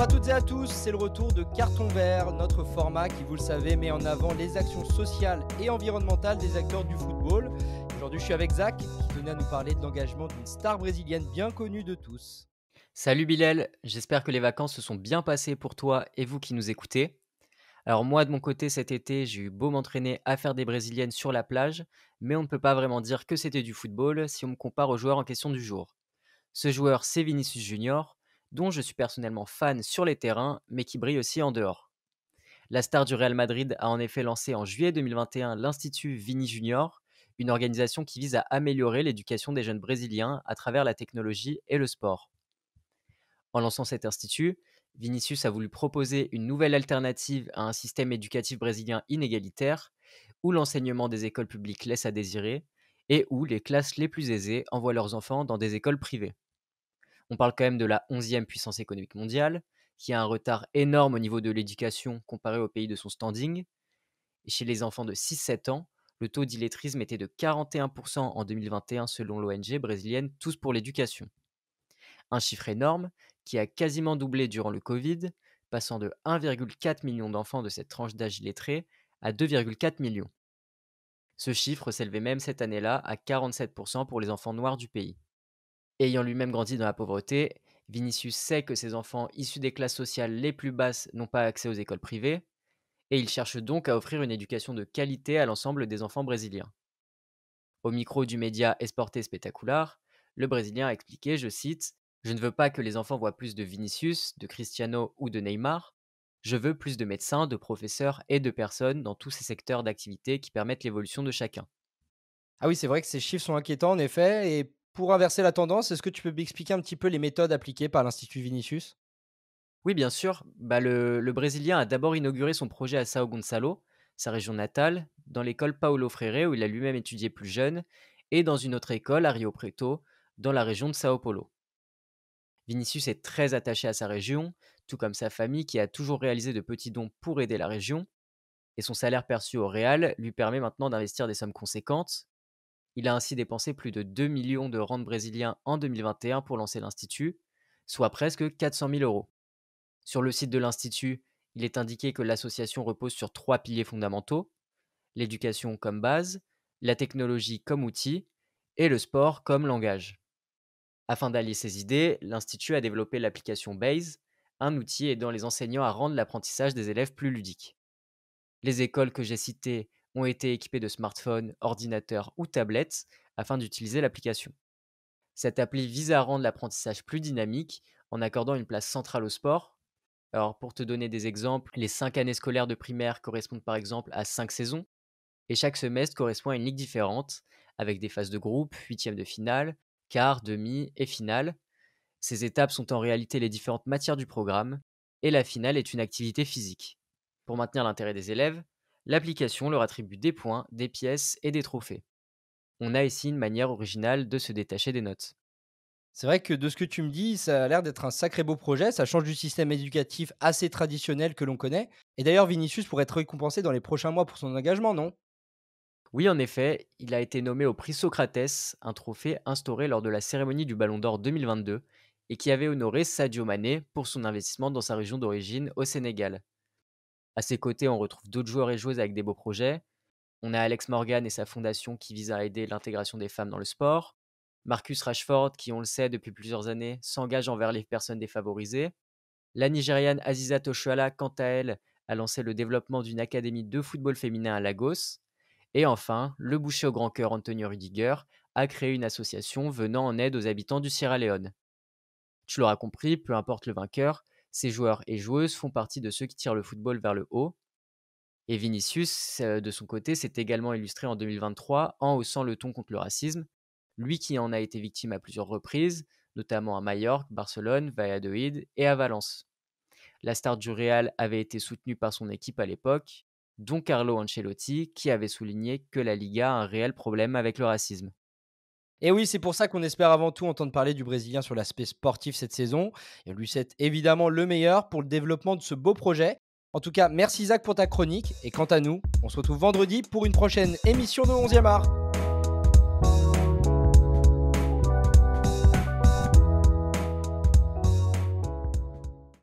Bonjour à toutes et à tous, c'est le retour de Carton Vert, notre format qui, vous le savez, met en avant les actions sociales et environnementales des acteurs du football. Aujourd'hui, je suis avec Zach, qui tenait à nous parler de l'engagement d'une star brésilienne bien connue de tous. Salut Bilal, j'espère que les vacances se sont bien passées pour toi et vous qui nous écoutez. Alors moi de mon côté cet été j'ai eu beau m'entraîner à faire des brésiliennes sur la plage, mais on ne peut pas vraiment dire que c'était du football si on me compare au joueur en question du jour. Ce joueur c'est Vinicius Junior, dont je suis personnellement fan sur les terrains, mais qui brille aussi en dehors. La star du Real Madrid a en effet lancé en juillet 2021 l'Institut Vini Junior, une organisation qui vise à améliorer l'éducation des jeunes brésiliens à travers la technologie et le sport. En lançant cet institut, Vinicius a voulu proposer une nouvelle alternative à un système éducatif brésilien inégalitaire, où l'enseignement des écoles publiques laisse à désirer et où les classes les plus aisées envoient leurs enfants dans des écoles privées. On parle quand même de la 11e puissance économique mondiale, qui a un retard énorme au niveau de l'éducation comparé aux pays de son standing. Et chez les enfants de 6-7 ans, le taux d'illettrisme était de 41% en 2021 selon l'ONG brésilienne Tous pour l'éducation. Un chiffre énorme qui a quasiment doublé durant le Covid, passant de 1,4 million d'enfants de cette tranche d'âge illettré à 2,4 millions. Ce chiffre s'élevait même cette année-là à 47% pour les enfants noirs du pays. Ayant lui-même grandi dans la pauvreté, Vinicius sait que ses enfants issus des classes sociales les plus basses n'ont pas accès aux écoles privées, et il cherche donc à offrir une éducation de qualité à l'ensemble des enfants brésiliens. Au micro du média Esporte Espetacular, le Brésilien a expliqué, je cite: «Je ne veux pas que les enfants voient plus de Vinicius, de Cristiano ou de Neymar. Je veux plus de médecins, de professeurs et de personnes dans tous ces secteurs d'activité qui permettent l'évolution de chacun.» Ah oui, c'est vrai que ces chiffres sont inquiétants en effet, et pour inverser la tendance, est-ce que tu peux m'expliquer un petit peu les méthodes appliquées par l'Institut Vinicius? Oui, bien sûr, le Brésilien a d'abord inauguré son projet à Sao Gonçalo, sa région natale, dans l'école Paulo Freire où il a lui-même étudié plus jeune, et dans une autre école à Rio Preto, dans la région de Sao Paulo. Vinicius est très attaché à sa région, tout comme sa famille qui a toujours réalisé de petits dons pour aider la région, et son salaire perçu au Real lui permet maintenant d'investir des sommes conséquentes. Il a ainsi dépensé plus de 2 millions de rand brésiliens en 2021 pour lancer l'Institut, soit presque 400 000 euros. Sur le site de l'Institut, il est indiqué que l'association repose sur trois piliers fondamentaux: l'éducation comme base, la technologie comme outil et le sport comme langage. Afin d'allier ces idées, l'Institut a développé l'application Base, un outil aidant les enseignants à rendre l'apprentissage des élèves plus ludique. Les écoles que j'ai citées ont été équipées de smartphones, ordinateurs ou tablettes afin d'utiliser l'application. Cette appli vise à rendre l'apprentissage plus dynamique en accordant une place centrale au sport. Alors, pour te donner des exemples, les 5 années scolaires de primaire correspondent par exemple à 5 saisons, et chaque semestre correspond à une ligue différente, avec des phases de groupe, huitièmes de finale, quart, demi et finale. Ces étapes sont en réalité les différentes matières du programme, et la finale est une activité physique. Pour maintenir l'intérêt des élèves, l'application leur attribue des points, des pièces et des trophées. On a ici une manière originale de se détacher des notes. C'est vrai que de ce que tu me dis, ça a l'air d'être un sacré beau projet. Ça change du système éducatif assez traditionnel que l'on connaît. Et d'ailleurs, Vinicius pourrait être récompensé dans les prochains mois pour son engagement, non? Oui, en effet, il a été nommé au prix Socrates, un trophée instauré lors de la cérémonie du Ballon d'Or 2022 et qui avait honoré Sadio Mané pour son investissement dans sa région d'origine au Sénégal. À ses côtés, on retrouve d'autres joueurs et joueuses avec des beaux projets. On a Alex Morgan et sa fondation qui vise à aider l'intégration des femmes dans le sport. Marcus Rashford, qui, on le sait depuis plusieurs années, s'engage envers les personnes défavorisées. La Nigériane Azizat Oshoala, quant à elle, a lancé le développement d'une académie de football féminin à Lagos. Et enfin, le boucher au grand cœur Antonio Rudiger a créé une association venant en aide aux habitants du Sierra Leone. Tu l'auras compris, peu importe le vainqueur, ces joueurs et joueuses font partie de ceux qui tirent le football vers le haut. Et Vinicius, de son côté, s'est également illustré en 2023 en haussant le ton contre le racisme, lui qui en a été victime à plusieurs reprises, notamment à Majorque, Barcelone, Valladolid et à Valence. La star du Real avait été soutenue par son équipe à l'époque, dont Carlo Ancelotti, qui avait souligné que la Liga a un réel problème avec le racisme. Et oui, c'est pour ça qu'on espère avant tout entendre parler du Brésilien sur l'aspect sportif cette saison. Et on lui souhaite évidemment le meilleur pour le développement de ce beau projet. En tout cas, merci Isaac pour ta chronique. Et quant à nous, on se retrouve vendredi pour une prochaine émission de 11e art.